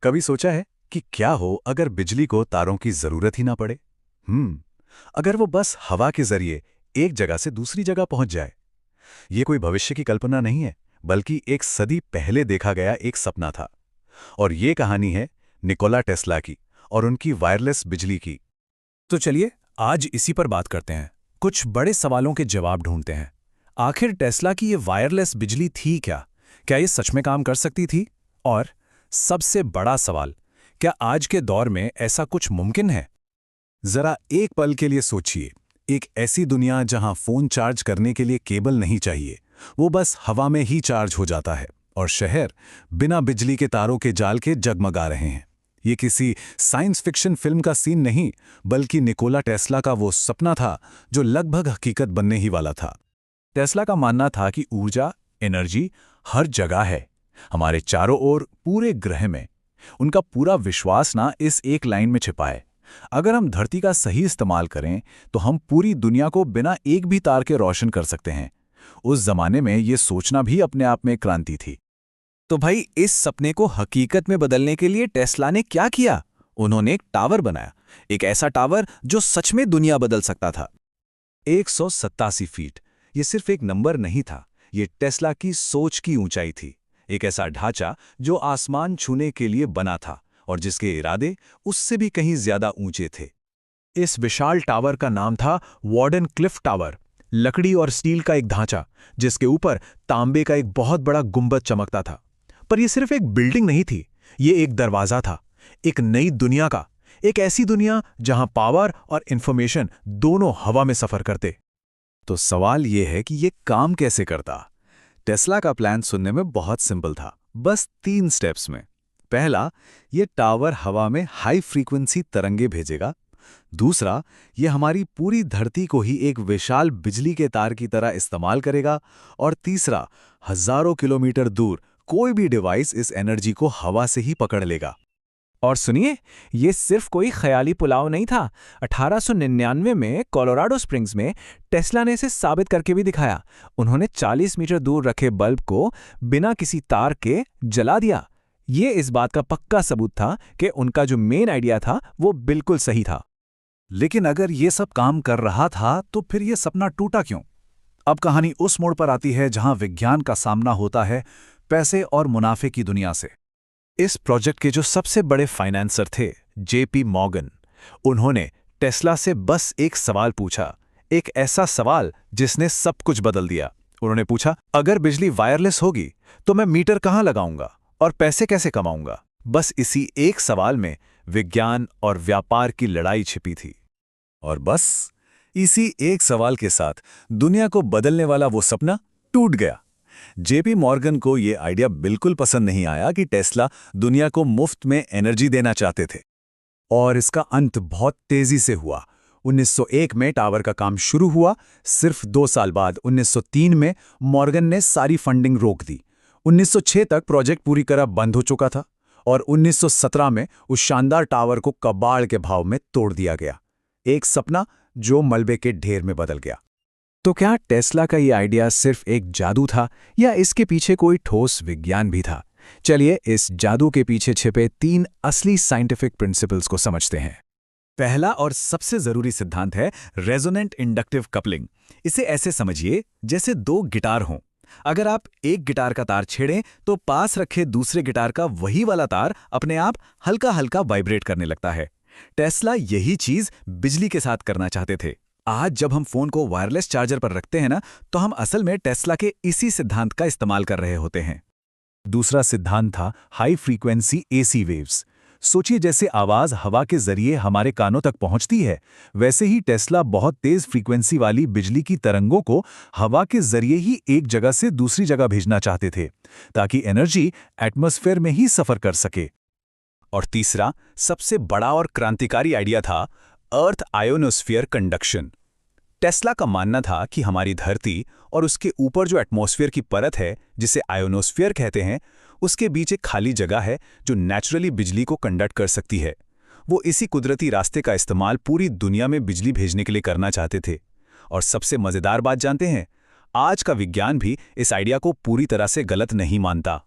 कभी सोचा है कि क्या हो अगर बिजली को तारों की जरूरत ही ना पड़े? अगर वो बस हवा के जरिए एक जगह से दूसरी जगह पहुंच जाए। ये कोई भविष्य की कल्पना नहीं है, बल्कि एक सदी पहले देखा गया एक सपना था। और ये कहानी है निकोला टेस्ला की और उनकी वायरलेस बिजली की। तो चलिए आज इसी पर बात करते हैं, कुछ बड़े सवालों के जवाब ढूंढते हैं। आखिर टेस्ला की ये वायरलेस बिजली थी क्या? क्या ये सच में काम कर सकती थी? और सबसे बड़ा सवाल, क्या आज के दौर में ऐसा कुछ मुमकिन है? जरा एक पल के लिए सोचिए, एक ऐसी दुनिया जहां फोन चार्ज करने के लिए केबल नहीं चाहिए, वो बस हवा में ही चार्ज हो जाता है, और शहर बिना बिजली के तारों के जाल के जगमगा रहे हैं। ये किसी साइंस फिक्शन फिल्म का सीन नहीं, बल्कि निकोला टेस्ला का वो सपना था जो लगभग हकीकत बनने ही वाला था। टेस्ला का मानना था कि ऊर्जा, एनर्जी हर जगह है, हमारे चारों ओर, पूरे ग्रह में। उनका पूरा विश्वास ना इस एक लाइन में छिपा है, अगर हम धरती का सही इस्तेमाल करें तो हम पूरी दुनिया को बिना एक भी तार के रोशन कर सकते हैं। उस जमाने में ये सोचना भी अपने आप में क्रांति थी। तो भाई, इस सपने को हकीकत में बदलने के लिए टेस्ला ने क्या किया? उन्होंने एक टावर बनाया, एक ऐसा टावर जो सच में दुनिया बदल सकता था। 187 फीट, ये सिर्फ एक नंबर नहीं था, ये टेस्ला की सोच की ऊंचाई थी। एक ऐसा ढांचा जो आसमान छूने के लिए बना था और जिसके इरादे उससे भी कहीं ज्यादा ऊंचे थे। इस विशाल टावर का नाम था वार्डन क्लिफ टावर। लकड़ी और स्टील का एक ढांचा जिसके ऊपर तांबे का एक बहुत बड़ा गुंबद चमकता था। पर यह सिर्फ एक बिल्डिंग नहीं थी, ये एक दरवाजा था, एक नई दुनिया का। एक ऐसी दुनिया जहां पावर और इंफॉर्मेशन दोनों हवा में सफर करते। तो सवाल यह है कि यह काम कैसे करता? टेस्ला का प्लान सुनने में बहुत सिंपल था, बस 3 स्टेप्स में। पहला, यह टावर हवा में हाई फ्रीक्वेंसी तरंगे भेजेगा। दूसरा, यह हमारी पूरी धरती को ही एक विशाल बिजली के तार की तरह इस्तेमाल करेगा। और तीसरा, हजारों किलोमीटर दूर कोई भी डिवाइस इस एनर्जी को हवा से ही पकड़ लेगा। और सुनिए, ये सिर्फ कोई ख्याली पुलाव नहीं था। 1899 में कोलोराडो स्प्रिंग्स में टेस्ला ने इसे साबित करके भी दिखाया। उन्होंने 40 मीटर दूर रखे बल्ब को बिना किसी तार के जला दिया। ये इस बात का पक्का सबूत था कि उनका जो मेन आइडिया था वो बिल्कुल सही था। लेकिन अगर ये सब काम कर रहा था तो फिर ये सपना टूटा क्यों? अब कहानी उस मोड़ पर आती है जहां विज्ञान का सामना होता है पैसे और मुनाफे की दुनिया से। इस प्रोजेक्ट के जो सबसे बड़े फाइनेंसर थे, जेपी मॉर्गन, उन्होंने टेस्ला से बस एक सवाल पूछा, एक ऐसा सवाल जिसने सब कुछ बदल दिया। उन्होंने पूछा, अगर बिजली वायरलेस होगी तो मैं मीटर कहां लगाऊंगा और पैसे कैसे कमाऊंगा? बस इसी एक सवाल में विज्ञान और व्यापार की लड़ाई छिपी थी। और बस इसी एक सवाल के साथ दुनिया को बदलने वाला वो सपना टूट गया। जेपी मॉर्गन को यह आइडिया बिल्कुल पसंद नहीं आया कि टेस्ला दुनिया को मुफ्त में एनर्जी देना चाहते थे। और इसका अंत बहुत तेजी से हुआ। 1901 में टावर का काम शुरू हुआ। सिर्फ 2 साल बाद 1903 में मॉर्गन ने सारी फंडिंग रोक दी। 1906 तक प्रोजेक्ट पूरी तरह बंद हो चुका था और 1917 में उस शानदार टावर को कबाड़ के भाव में तोड़ दिया गया। एक सपना जो मलबे के ढेर में बदल गया। तो क्या टेस्ला का ये आइडिया सिर्फ एक जादू था या इसके पीछे कोई ठोस विज्ञान भी था? चलिए इस जादू के पीछे छिपे 3 असली साइंटिफिक प्रिंसिपल्स को समझते हैं। पहला और सबसे जरूरी सिद्धांत है रेजोनेंट इंडक्टिव कपलिंग। इसे ऐसे समझिए जैसे 2 गिटार हों। अगर आप एक गिटार का तार छेड़ें तो पास रखे दूसरे गिटार का वही वाला तार अपने आप हल्का हल्का वाइब्रेट करने लगता है। टेस्ला यही चीज बिजली के साथ करना चाहते थे। आज जब हम फोन को वायरलेस चार्जर पर रखते हैं ना, तो हम असल में टेस्ला के इसी सिद्धांत का इस्तेमाल कर रहे होते हैं। दूसरा सिद्धांत था हाई फ्रीक्वेंसी एसी वेव्स। सोचिए, जैसे आवाज हवा के जरिए हमारे कानों तक पहुंचती है, वैसे ही टेस्ला बहुत तेज फ्रीक्वेंसी वाली बिजली की तरंगों को हवा के जरिए ही एक जगह से दूसरी जगह भेजना चाहते थे, ताकि एनर्जी एटमॉस्फेयर में ही सफर कर सके। और तीसरा सबसे बड़ा और क्रांतिकारी आइडिया था अर्थ आयोनोस्फीयर कंडक्शन। टेस्ला का मानना था कि हमारी धरती और उसके ऊपर जो एटमॉस्फेयर की परत है, जिसे आयोनोस्फीयर कहते हैं, उसके बीच एक खाली जगह है जो नेचुरली बिजली को कंडक्ट कर सकती है। वो इसी कुदरती रास्ते का इस्तेमाल पूरी दुनिया में बिजली भेजने के लिए करना चाहते थे। और सबसे मजेदार बात जानते हैं, आज का विज्ञान भी इस आइडिया को पूरी तरह से गलत नहीं मानता।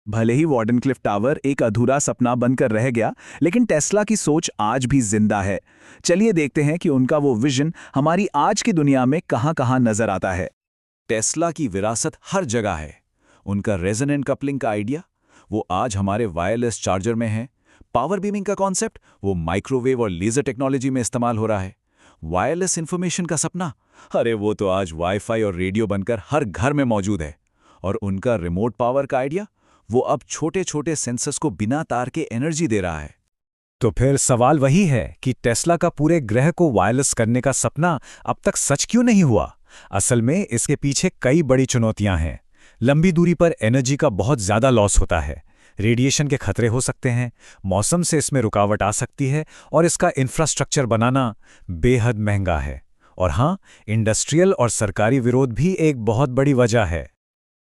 भले ही वार्डनक्लिफ टावर एक अधूरा सपना बनकर रह गया, लेकिन टेस्ला की सोच आज भी जिंदा है। चलिए देखते हैं कि उनका वो विजन हमारी आज की दुनिया में कहां-कहां नजर आता है। टेस्ला की विरासत हर जगह है। उनका रेजोनेंट कपलिंग का आइडिया, वो आज हमारे वायरलेस चार्जर में है। पावर बीमिंग का कॉन्सेप्ट, वो माइक्रोवेव और लेजर टेक्नोलॉजी में इस्तेमाल हो रहा है। वायरलेस इंफॉर्मेशन का सपना, अरे वो तो आज वाईफाई और रेडियो बनकर हर घर में मौजूद है। और उनका रिमोट पावर का आइडिया, वो अब छोटे-छोटे सेंसर्स को बिना तार के एनर्जी दे रहा है। तो फिर सवाल वही है कि टेस्ला का पूरे ग्रह को वायरलेस करने का सपना अब तक सच क्यों नहीं हुआ? असल में इसके पीछे कई बड़ी चुनौतियां हैं। लंबी दूरी पर एनर्जी का बहुत ज्यादा लॉस होता है, रेडिएशन के खतरे हो सकते हैं, मौसम से इसमें रुकावट आ सकती है, और इसका इंफ्रास्ट्रक्चर बनाना बेहद महंगा है। और हाँ, इंडस्ट्रियल और सरकारी विरोध भी एक बहुत बड़ी वजह है।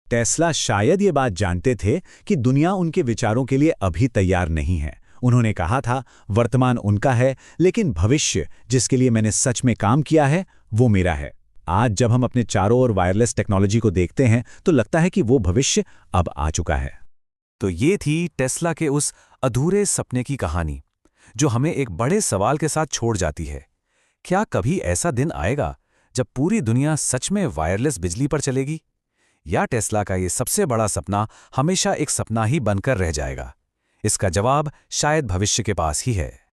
टेस्ला शायद ये बात जानते थे कि दुनिया उनके विचारों के लिए अभी तैयार नहीं है। उन्होंने कहा था, वर्तमान उनका है, लेकिन भविष्य जिसके लिए मैंने सच में काम किया है वो मेरा है। आज जब हम अपने चारों ओर वायरलेस टेक्नोलॉजी को देखते हैं तो लगता है कि वो भविष्य अब आ चुका है। तो ये थी टेस्ला के उस अधूरे सपने की कहानी, जो हमें एक बड़े सवाल के साथ छोड़ जाती है। क्या कभी ऐसा दिन आएगा जब पूरी दुनिया सच में वायरलेस बिजली पर चलेगी? या टेस्ला का ये सबसे बड़ा सपना हमेशा एक सपना ही बनकर रह जाएगा? इसका जवाब शायद भविष्य के पास ही है।